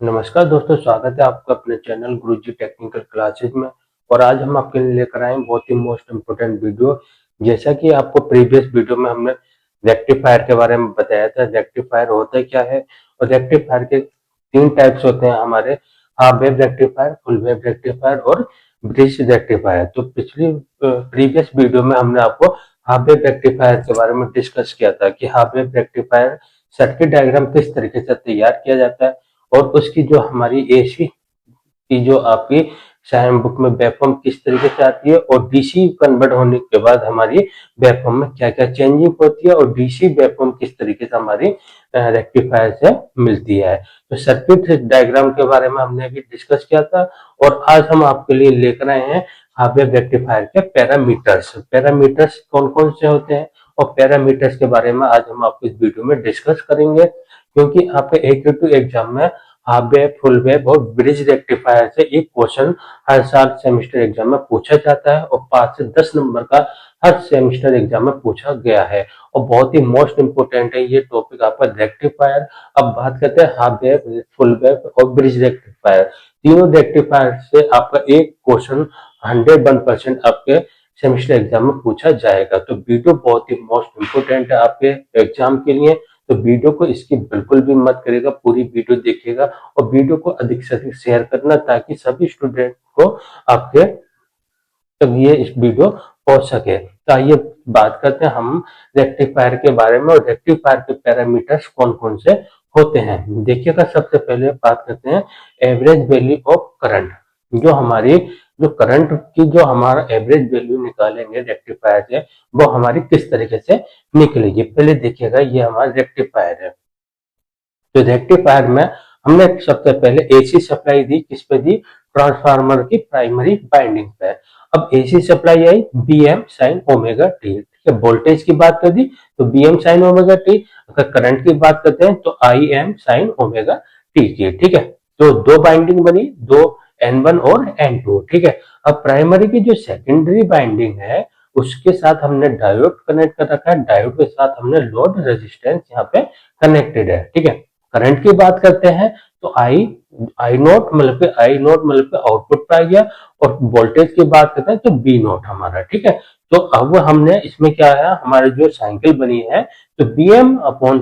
नमस्कार दोस्तों, स्वागत है आपका अपने चैनल गुरुजी टेक्निकल क्लासेज में। और आज हम आपके लिए लेकर आए हैं बहुत ही मोस्ट इम्पोर्टेंट वीडियो। जैसा कि आपको प्रीवियस वीडियो में हमने रेक्टिफायर के बारे में बताया था, रेक्टिफायर होता क्या है। और रेक्टिफायर के तीन टाइप्स होते हैं हमारे, half wave rectifier, full wave rectifier और ब्रिज रेक्टिफायर। तो पिछली प्रीवियस वीडियो में हमने आपको हाफ वेव रेक्टिफायर के बारे में डिस्कस किया था कि half wave rectifier circuit diagram किस तरीके से तैयार किया जाता है और उसकी जो हमारी एसी की जो आपकी साइन बुक में वेवफॉर्म किस तरीके से आती है और डीसी कन्वर्ट होने के बाद हमारी वेवफॉर्म में क्या क्या चेंजिंग होती है और डीसी वेवफॉर्म किस तरीके से हमारी रेक्टिफायर से मिलती है। तो सर्किट डायग्राम के बारे में हमने अभी डिस्कस किया था और आज हम आपके लिए लेकर आए हैं हाफ वेव रेक्टिफायर के पैरामीटर्स। पैरामीटर्स कौन कौन से होते हैं और पैरामीटर्स के बारे में आज हम आपको इस वीडियो में डिस्कस करेंगे, क्योंकि आपके एक एग्जाम में हाफ वेव, फुल वेव और ब्रिज रेक्टिफायर से एक क्वेश्चन हर साल सेमेस्टर एग्जाम में पूछा जाता है और 5 से 10 नंबर का हर सेमेस्टर एग्जाम में पूछा गया है और बहुत ही मोस्ट इंपोर्टेंट है ये टॉपिक आपका रेक्टिफायर। अब बात करते हैं हाफ वेव, फुल वेव और ब्रिज रेक्टिफायर। तीनों रेक्टिफायर से आपका एक क्वेश्चन 101% आपके सेमेस्टर एग्जाम में पूछा जाएगा। तो वीडियो बहुत ही मोस्ट इंपोर्टेंट है आपके एग्जाम के लिए, तो वीडियो को स्किप बिल्कुल भी मत करिएगा, पूरी वीडियो देखिएगा और वीडियो को अधिक से अधिक शेयर करना ताकि सभी स्टूडेंट को आपके तक ये इस वीडियो पहुंच सके। तो आइए बात करते हैं हम रेक्टिफायर के बारे में और रेक्टिफायर के पैरामीटर्स कौन कौन से होते हैं। देखिएगा, सबसे पहले बात करते हैं एवरेज वैल्यू ऑफ करंट। जो हमारी जो करंट की जो हमारा एवरेज वैल्यू निकालेंगे रेक्टिफायर से, वो हमारी किस तरीके से निकलेगी। पहले देखिएगा, ये हमारा रेक्टिफायर है। तो रेक्टिफायर में हमने सबसे पहले एसी सप्लाई दी, किस पे दी, ट्रांसफार्मर की प्राइमरी बाइंडिंग पे। अब AC supply I BM sign omega T, ठीक है। वोल्टेज की बात कर दी तो बीएम साइन ओमेगा टी। अगर करंट की बात करते हैं तो I am sine omega T की, ठीक है। तो दो बाइंडिंग बनी, दो N1 और N2, ठीक है। अब प्राइमरी की जो सेकेंडरी बाइंडिंग है उसके साथ हमने डायोड कनेक्ट कर रखा है, डायोड के साथ हमने लोड रेजिस्टेंस यहाँ पे कनेक्टेड है, ठीक है। करंट की बात करते हैं तो आई नोट मतलब कि आई नोट मतलब कि आउटपुट पे आ गया, और वोल्टेज की बात करते हैं तो बी नोट हमारा, ठीक है। तो अब हमने इसमें क्या है, हमारी जो साइकिल बनी है तो बी एम अपॉन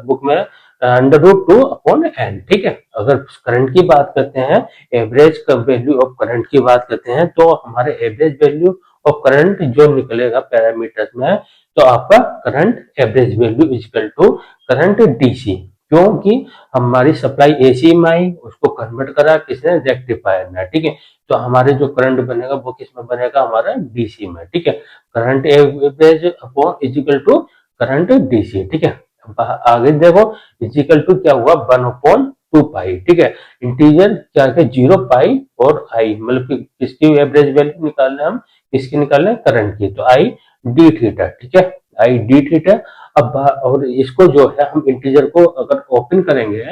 बुक में √2/n, ठीक है। अगर करंट की बात करते हैं, एवरेज वैल्यू ऑफ करंट की बात करते हैं, तो हमारे एवरेज वैल्यू ऑफ करंट जो निकलेगा पैरामीटर्स में, तो आपका current average value equal to current DC, क्योंकि हमारी सप्लाई एसी में आई, उसको कन्वर्ट करा किसने, रेक्टिफायर में, ठीक है। तो हमारे जो करंट बनेगा वो किस में बनेगा, हमारा डीसी में, ठीक है। Current average upon equal to current DC, ठीक है। आगे देखो, इक्वल टू क्या हुआ, 1/2 पाई, ठीक है। इंटीजर क्या है, 0 पाई और आई, मतलब कि किसकी एवरेज वैल्यू निकालना है हम, किसकी निकालना है, करंट की, तो आई डी थीटा, ठीक है, आई डी थीटा। अब और इसको जो है हम इंटीजर को अगर ओपन करेंगे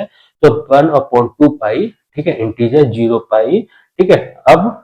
तो 1/2 पाई, ठीक है, इंटीजर 0 पाई, ठीक है। अब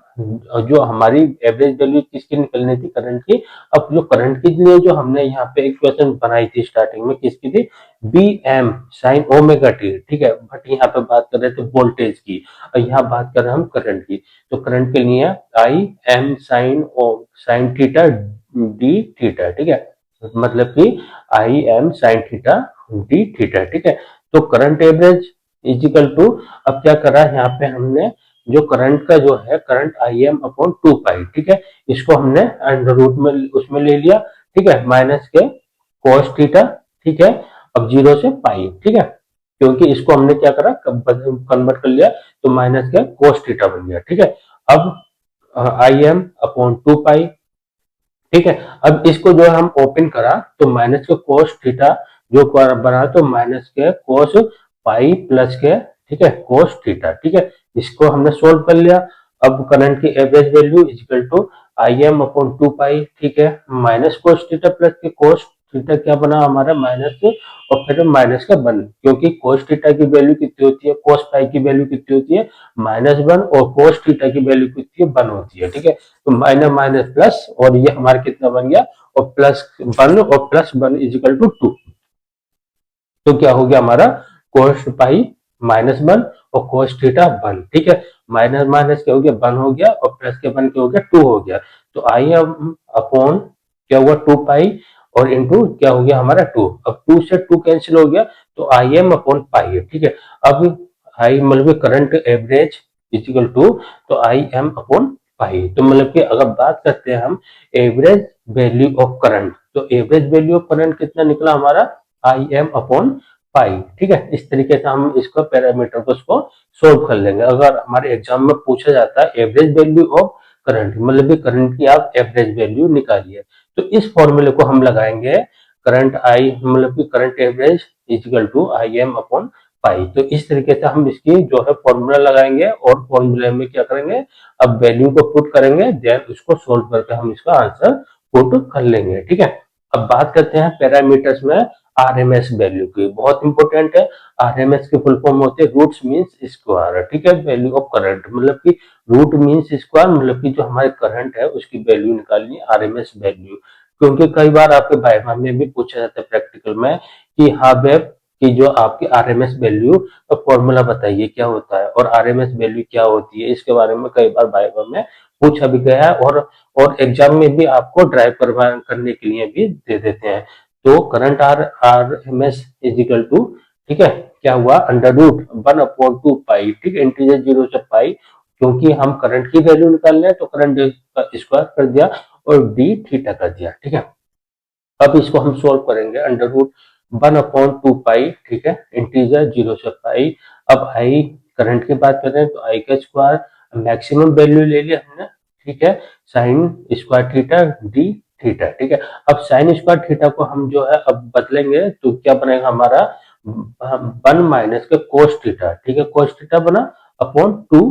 जो हमारी एवरेज वैल्यू किसकी निकलनी थी, करंट की। अब जो करंट के लिए जो हमने यहाँ पे एक क्वेश्चन बनाई थी स्टार्टिंग में, किसकी थी, B M sine omega T, ठीक है। बट यहाँ पे बात कर रहे थे वोल्टेज की और यहाँ बात कर रहे हैं हम करंट की। तो करंट के लिए I am sine theta D theta, ठीक है, मतलब कि I am sine theta D theta, ठीक है। तो करंट एवरेज इजिकल टू, अब क्या करा यहाँ पे हमने, जो करंट का जो है current I M upon 2 pi, ठीक है, इसको हमने अंडर रूट में उसमें ले लिया, ठीक है, माइनस के कोस थीटा, ठीक है। अब 0 से पाई, ठीक है, क्योंकि इसको हमने क्या करा, कन्वर्ट कर लिया तो माइनस के कोस थीटा बन गया, ठीक है। अब आई एम अपॉन 2 पाई, ठीक है। अब इसको जो हम ओपन करा तो माइनस के कोस थीटा जो बना तो माइनस के कोस पाई प्लस के, ठीक है, कोस थीटा, ठीक है। इसको हमने सोल्व कर लिया। अब करंट की average value equal to I M upon 2 pi, ठीक है, माइनस कोस थीटा प्लस के कोस थीटा क्या बना हमारा, माइनस, और फिर माइनस का 1, क्योंकि कोस थीटा की वैल्यू कितनी होती है, कोस पाई की वैल्यू कितनी होती है, -1, और कोस थीटा की वैल्यू कितनी है, 1 होती है, ठीक है। तो माइनस माइनस प्लस, और ये हमारा कितना बन गया, और +1 और +1 इजिकल टू 2। तो क्या हो गया हमारा, कोस पाई -1 और cos थीटा 1, ठीक है। माइनस माइनस क्या हो गया, 1 हो गया, और प्लस के 1 क्या हो गया, 2 हो गया। तो आई एम अपॉन क्या हुआ, 2 पाई, और इंटू क्या हो गया हमारा 2। अब 2 से 2 कैंसिल हो गया, तो आई एम अपॉन पाई है, ठीक है। अब आई मतलब करंट एवरेज इजिकल टू, तो आई एम अपॉन पाई। तो मतलब कि अगर बात करते हैं हम एवरेज वैल्यू ऑफ करंट, तो एवरेज वैल्यू ऑफ करंट कितना निकला हमारा, आई एम अपॉन पाई, ठीक है। इस तरीके से हम इसको पैरामीटर को उसको सोल्व कर लेंगे। अगर हमारे एग्जाम में पूछा जाता है एवरेज वैल्यू ऑफ करंट, मतलब कि करंट की आप एवरेज वैल्यू निकालिए, तो इस फॉर्मूले को हम लगाएंगे, करंट आई मतलब कि current average equal to I M upon pi. तो इस तरीके से हम इसकी जो है फॉर्मूला लगाएंगे, और फॉर्मूले में क्या करेंगे, अब वैल्यू को पुट करेंगे, देन उसको सोल्व करके हम इसका आंसर पुट कर लेंगे, ठीक है। अब बात करते हैं पैरामीटर्स में आरएमएस वैल्यू की, बहुत इंपॉर्टेंट है। आरएमएस की फुल फॉर्म होती है रूट्स मींस स्क्वायर, ठीक है, वैल्यू ऑफ करंट, मतलब कि रूट मींस स्क्वायर, मतलब कि जो हमारे करंट है उसकी वैल्यू निकालनी है, आरएमएस वैल्यू। क्योंकि कई बार आपके वाइवा में भी पूछा जाता है प्रैक्टिकल में कि हाँ वेब की जो आपकी आरएमएस वैल्यू का फॉर्मूला बताइए क्या होता है, और आरएमएस वैल्यू क्या होती है, इसके बारे में कई बार वाइवा में पूछा भी गया है, और एग्जाम में भी आपको ड्राइव करने के लिए भी दे देते हैं। तो current R M S equal to, ठीक है, क्या हुआ, अंडर रूट 1/2 पाई, ठीक है, इंटीजर 0 से पाई, क्योंकि हम करंट की वैल्यू निकाल रहे हैं तो करंट का स्क्वायर कर दिया और डी थीटा कर दिया, ठीक है। अब इसको हम सोल्व करेंगे, अंडर रूट 1/2 पाई, ठीक है, इंटीजर 0 से पाई। अब आई करंट की बात करें तो आई का स्क्वायर, मैक्सिमम वैल्यू ले लिया हमने, ठीक है, sine square theta D theta, ठीक है। अब साइन स्क्वायर थीटा को हम जो है अब बदलेंगे, तो क्या बनेगा हमारा 1 - कोस थीटा, ठीक है, कोस थीटा बना अपॉन 2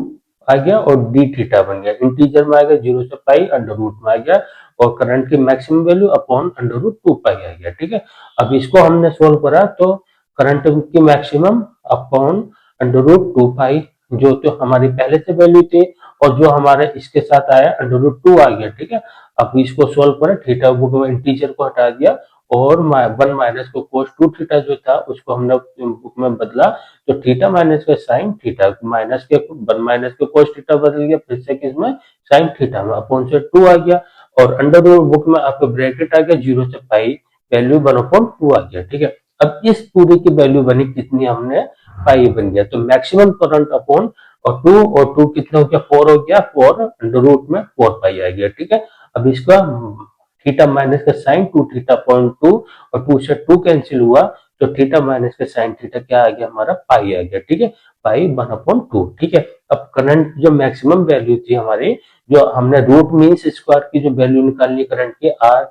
आ गया, और डी थीटा बन गया, इंटीजर में आ गया 0 से पाई, अंडर रूट में आ गया, और करंट की maximum value upon under root 2 pi आ गया, ठीक है। अब इसको हमने सोल्व करा, तो करंट की मैक्सिमम अपॉन अंडर रूट 2 पाई, जो तो हमारी पहले से वैल्यू थी, और जो हमारे इसके साथ आया अंडर रूट 2 आ गया, ठीक है। अब इसको सोल्व करें, थीटा बुक में इंटीजर को हटा दिया, और 1 - कोस 2 थीटा जो था उसको हमने बुक में बदला, तो थीटा माइनस का साइन थीटा, माइनस के 1 - के कोस थीटा बदल गया, फिर से किसमें, साइन थीटा में, अपॉन से 2 आ गया, और अंडर रूट बुक में आपका ब्रैकेट आ गया 0 से पाई, वैल्यू 1/2 आ गया, ठीक है। अब इस पूरी की वैल्यू बनी कितनी, हमने पाई बन गया, तो मैक्सिमम करंट अपॉन, और 2 कितना हो गया, 4 हो गया, 4 अंडर रूट में 4 पाई आ गया, ठीक है। अब इसका थीटा माइनस का साइन 2 थीटा पॉइंट 2, और 2 से 2 कैंसिल हुआ, तो थीटा माइनस का साइन थीटा क्या आ गया हमारा, पाई आ गया, ठीक है, पाई 1/2, ठीक है। अब करंट जो मैक्सिमम वैल्यू थी हमारी, जो हमने रूट मीन्स स्क्वायर की जो वैल्यू निकालनी करंट की आर,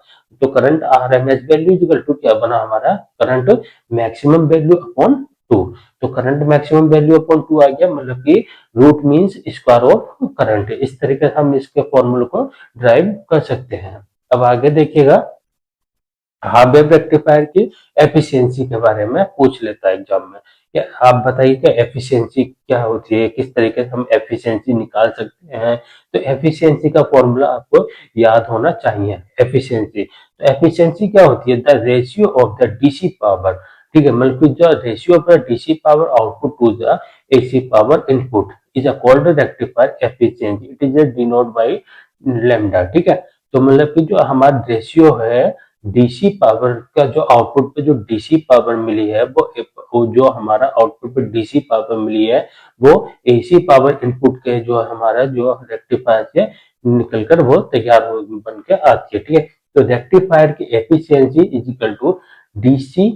तो current R M S value equal to क्या बना हमारा, करंट मैक्सिमम वैल्यू अपॉन 2। तो करंट मैक्सिमम वैल्यू अपॉन 2 आ गया, मतलब कि root means square of current. इस तरीके से हम इसके फॉर्मूले को ड्राइव कर सकते हैं। अब आगे देखिएगा, हाफ वेव रेक्टिफायर की एफिशिएंसी के बारे में पूछ लेता है एग्जाम में। क्या आप बताइए कि एफिशिएंसी क्या होती है, किस तरीके से हम एफिशिएंसी निकाल सकते हैं। तो एफिशिएंसी का फॉर्मूला आपको याद होना चाहिए। एफिशिएंसी, तो एफिशिएंसी क्या होती है, the ratio of the DC power, ठीक है, मतलब कि जो ratio of the DC power output to the AC power input is a called rectifier efficiency, it is denote by lambda, ठीक है। तो मतलब कि जो हमारा रेशियो है डीसी पावर का, जो आउटपुट पे जो डीसी पावर मिली है, वो जो हमारा आउटपुट पे डीसी पावर मिली है, वो एसी पावर इनपुट के जो हमारा जो रेक्टिफायर से निकल कर वो तैयार हो बन के आती है, ठीक है। तो रेक्टिफायर की efficiency is equal to DC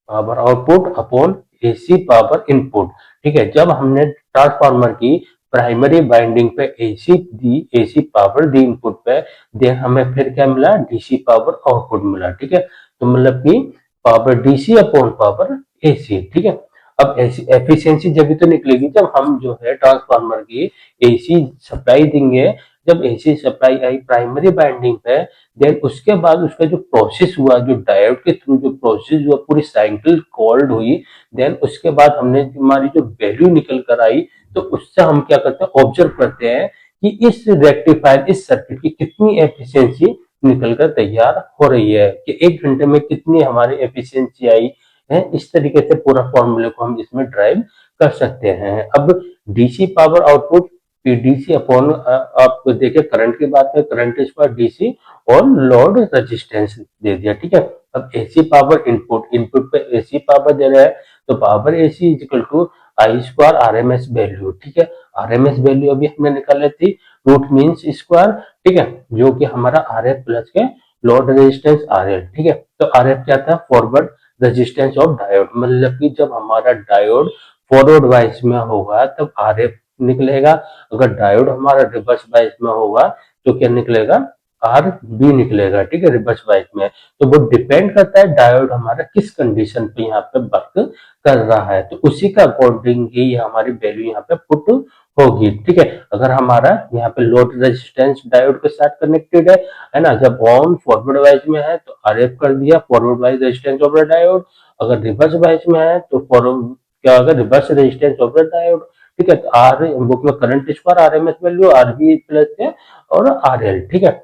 power output upon AC power input, ठीक है। जब हमने ट्रांसफार्मर की प्राइमरी वाइंडिंग पे एसी दी, एसी पावर दी इनपुट पे, देन हमें फिर क्या मिला, डीसी पावर आउटपुट मिला, ठीक है। तो मतलब कि power DC upon power AC, ठीक है। अब ऐसी एफिशिएंसी जब भी तो निकलेगी जब हम जो है ट्रांसफार्मर की एसी सप्लाई देंगे। जब AC supply I primary winding पे, देन उसके बाद उसका जो प्रोसेस हुआ, जो डायोड के थ्रू जो प्रोसेस हुआ, पूरी साइकिल कॉल्ड हुई, देन उसके बाद हमने हमारी जो वैल्यू निकल कर आई, तो उससे हम क्या करते हैं, ऑब्जर्व करते हैं कि इस रेक्टिफायर, इस सर्किट की कितनी एफिशिएंसी निकल कर तैयार हो रही है, कि 1 घंटे में कितनी हमारी एफिशिएंसी आई है। इस तरीके से पूरा फॉर्मूले को हम इसमें ड्राइव कर सकते हैं। अब DC power output DC upon आप देखिए करंट की बात है, करंट स्क्वायर डीसी और लोड रेजिस्टेंस दे दिया, ठीक है। अब एसी पावर इनपुट, इनपुट पे एसी पावर दे रहा है तो power AC is equal to I square RMS value, ठीक है। आरएमएस वैल्यू अभी हमने निकाली थी रूट मीन्स स्क्वायर, ठीक है, जो कि हमारा आर एफ प्लस के लोड रेजिस्टेंस आर एल, ठीक है। तो आर एफ क्या था, फॉरवर्ड रेजिस्टेंस ऑफ डायोड, मतलब कि जब हमारा डायोड फॉरवर्ड वाइज में होगा तब आर एफ निकलेगा, अगर डायोड हमारा रिवर्स वाइज में होगा तो क्या निकलेगा, आर बी निकलेगा, ठीक है, रिवर्स वाइज में। तो वो डिपेंड करता है डायोड हमारा किस कंडीशन पे यहाँ पे वर्क कर रहा है, तो उसी का अकॉर्डिंग ही हमारी वैल्यू यहाँ पे पुट होगी, ठीक है। अगर हमारा यहाँ पे लोड रेजिस्टेंस डायोड के साथ कनेक्टेड है ना, जब ऑन फॉरवर्ड वाइज में है तो आर एफ कर दिया forward wise resistance of the diode, अगर रिवर्स वाइज में है तो फॉरवर्ड क्या होगा, reverse resistance of the diode, ठीक है। तो आर बुक में current square RMS value R B plus है और आर एल, ठीक है।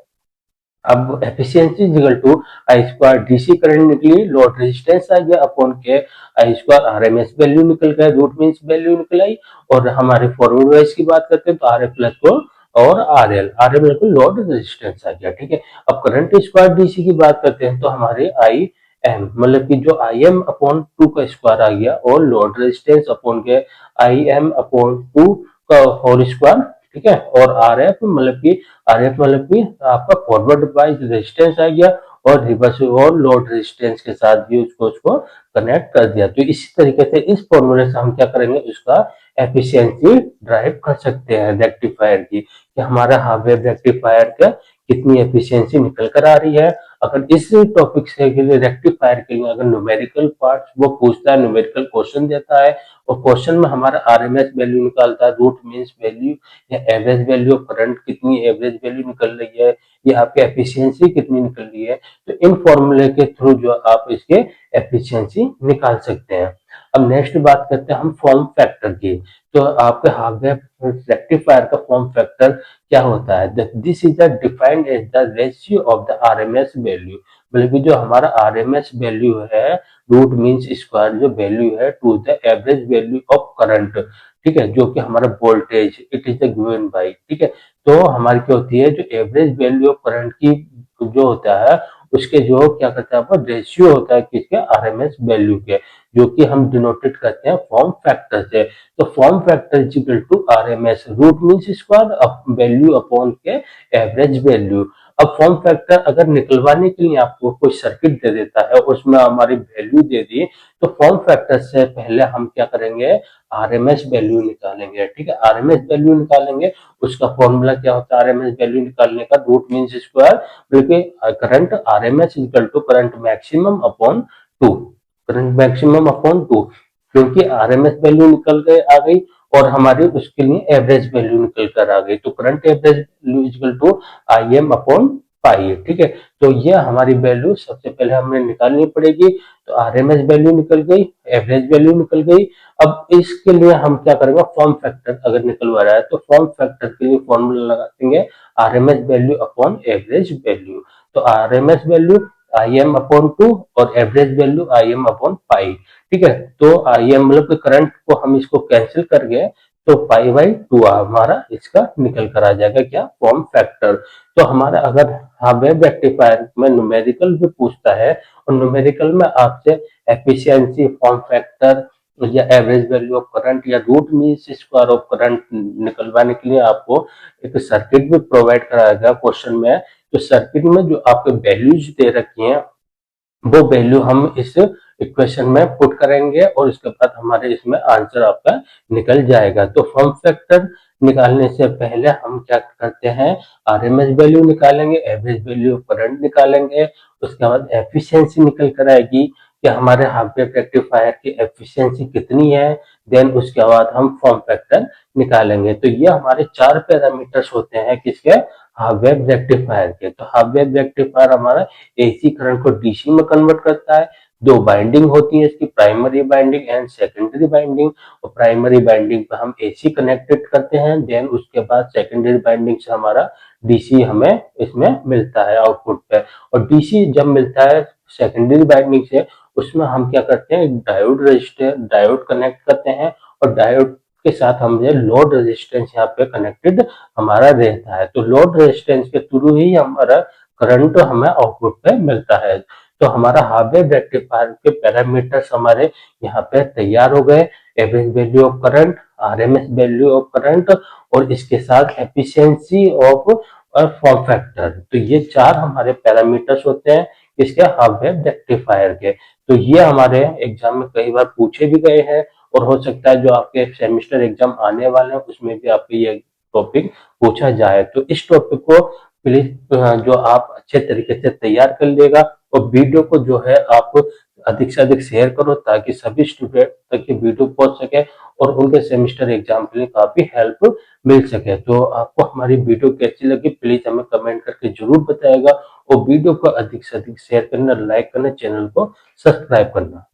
अब efficiency equal to I square DC current निकली, लोड रेजिस्टेंस आ गया अपॉन के आई स्क्वायर आरएमएस वैल्यू निकल गया, रूट मीन्स वैल्यू निकल आई। और हमारे फॉरवर्ड वाइज की बात करते हैं तो आर एफ प्लस को और आर एल को लोड रेजिस्टेंस आ गया, ठीक है। अब करंट स्क्वायर डीसी की बात करते हैं तो हमारे आई एम, मतलब कि जो आई एम अपॉन टू का स्क्वायर आ गया और लोड रेजिस्टेंस अपॉन के आई एम अपॉन टू का होल स्क्वायर, ठीक है। और आर एफ मतलब कि आपका फॉरवर्ड वाइज रेजिस्टेंस आ गया और रिवर्स और लोड रेजिस्टेंस के साथ भी उसको कनेक्ट कर दिया। तो इसी तरीके से इस फॉर्मूले से हम क्या करेंगे, उसका एफिशिएंसी ड्राइव कर सकते हैं रेक्टिफायर की, कि हमारा हाफ वेव रेक्टिफायर का कितनी एफिशिएंसी निकल कर आ रही है। अगर इस टॉपिक से के लिए रेक्टिफायर के लिए अगर न्यूमेरिकल पार्ट वो पूछता है, न्यूमेरिकल क्वेश्चन देता है और क्वेश्चन में हमारा आरएमएस वैल्यू निकालता है, रूट मीन्स वैल्यू या एवरेज वैल्यू ऑफ करंट कितनी एवरेज वैल्यू निकल रही है, या आपकी एफिशिएंसी कितनी निकल रही है, तो इन फॉर्मूले के थ्रू जो आप इसके एफिशिएंसी निकाल सकते हैं। अब नेक्स्ट बात करते हैं हम फॉर्म फैक्टर की। तो आपके हाफ वेव रेक्टिफायर का फॉर्म फैक्टर क्या होता है, this is defined as the ratio of the RMS value, मतलब कि जो हमारा आरएमएस वैल्यू है रूट मीन्स स्क्वायर जो वैल्यू है to the average value of current, ठीक है, जो कि हमारा voltage it is given by, ठीक है। तो हमारी क्या होती है, जो एवरेज वैल्यू ऑफ करंट की जो होता है उसके जो क्या करता है आपका रेशियो होता है किसके, आरएमएस वैल्यू के, जो कि हम डिनोटेड करते हैं फॉर्म फैक्टर से। तो form factor is equal to RMS root means square value upon के एवरेज वैल्यू। अब फॉर्म फैक्टर अगर निकलवाने के लिए आपको कोई सर्किट दे देता है उसमें हमारी वैल्यू दे दी, तो फॉर्म फैक्टर से पहले हम क्या करेंगे, आरएमएस वैल्यू निकालेंगे, ठीक है। आरएमएस वैल्यू निकालेंगे, उसका फॉर्मूला क्या होता है आरएमएस वैल्यू निकालने का, रूट मीन्स स्क्वायर बल्कि current RMS equal to current maximum upon two, current maximum upon two, क्योंकि आरएमएस वैल्यू निकल गए आ गई और हमारी उसके लिए एवरेज वैल्यू निकल कर आ गई, तो current average value equal to I M upon pi, ठीक है। तो ये हमारी वैल्यू सबसे पहले हमें निकालनी पड़ेगी, तो आरएमएस वैल्यू निकल गई, एवरेज वैल्यू निकल गई। अब इसके लिए हम क्या करेंगे, फॉर्म फैक्टर अगर निकलवा रहा है तो फॉर्म फैक्टर के लिए फॉर्मूला लगा देंगे RMS value upon average value. तो RMS value I M upon two और average value I M upon pi, ठीक है। तो आई एम मतलब कि करंट को हम इसको कैंसिल कर गए तो पाई बाई टू हमारा इसका निकल कर आ जाएगा क्या, फॉर्म फैक्टर। तो हमारा अगर हाँ वेब रेक्टिफायर में न्यूमेरिकल भी पूछता है और न्यूमेरिकल में आपसे एफिशिएंसी फॉर्म फैक्टर या एवरेज वैल्यू ऑफ करंट या root means square of current निकलवाने के लिए आपको एक सर्किट भी प्रोवाइड कराया गया क्वेश्चन में। तो सर्किट में जो आपके वैल्यूज दे रखी हैं वो वैल्यू हम इस इक्वेशन में पुट करेंगे और उसके बाद हमारे इसमें आंसर आपका निकल जाएगा। तो फॉर्म फैक्टर निकालने से पहले हम क्या करते हैं, आरएमएस वैल्यू निकालेंगे, एवरेज वैल्यू करंट निकालेंगे, उसके बाद एफिशिएंसी निकल कर आएगी कि हमारे हाफ वेव रेक्टिफायर की एफिशिएंसी कितनी है, देन उसके बाद हम फॉर्म फैक्टर निकालेंगे। तो ये हमारे चार पैरामीटर्स होते हैं किसके, हाफ वेव रेक्टिफायर के। तो हाफ वेव रेक्टिफायर हमारा एसी करंट को डीसी में कन्वर्ट करता है, दो बाइंडिंग होती है इसकी, primary binding and secondary binding. और प्राइमरी बाइंडिंग पे हम एसी कनेक्टेड करते हैं, देन उसके बाद सेकेंडरी बाइंडिंग से हमारा डीसी हमें इसमें मिलता है आउटपुट पे। और डीसी जब मिलता है सेकेंडरी बाइंडिंग से उसमें हम क्या करते हैं, डायोड रजिस्टर डायोड कनेक्ट करते हैं और डायोड के साथ हमें लोड रेजिस्टेंस यहाँ पे कनेक्टेड हमारा रहता है। तो लोड रेजिस्टेंस के थ्रू ही हमारा करंट हमें आउटपुट पे मिलता है। तो हमारा हाफ वेव रेक्टिफायर के पैरामीटर्स हमारे यहाँ पे तैयार हो गए। Average value of current, RMS value of current और इसके साथ एफिशिएंसी ऑफ फॉर्म फैक्टर। तो ये चार हमारे पैरामीटर्स होते हैं इसके हाफ वेव रेक्टिफायर के। तो ये हमारे एग्जाम में कई बार पूछे भी गए हैं और हो सकता है जो आपके सेमेस्टर एग्जाम आने वाले हैं उसमें भी आपको ये टॉपिक पूछा जाए। तो इस टॉपिक को प्लीज जो आप अच्छे तरीके से तैयार कर लेगा और वीडियो को जो है आप अधिक से अधिक शेयर करो ताकि सभी स्टूडेंट तक ये वीडियो पहुंच सके और उनके सेमेस्टर एग्जाम के लिए काफी हेल्प मिल सके। तो आपको हमारी वीडियो कैसी लगी प्लीज हमें कमेंट करके जरूर बताएगा और वीडियो को अधिक से अधिक शेयर करना, लाइक करना, चैनल को सब्सक्राइब करना।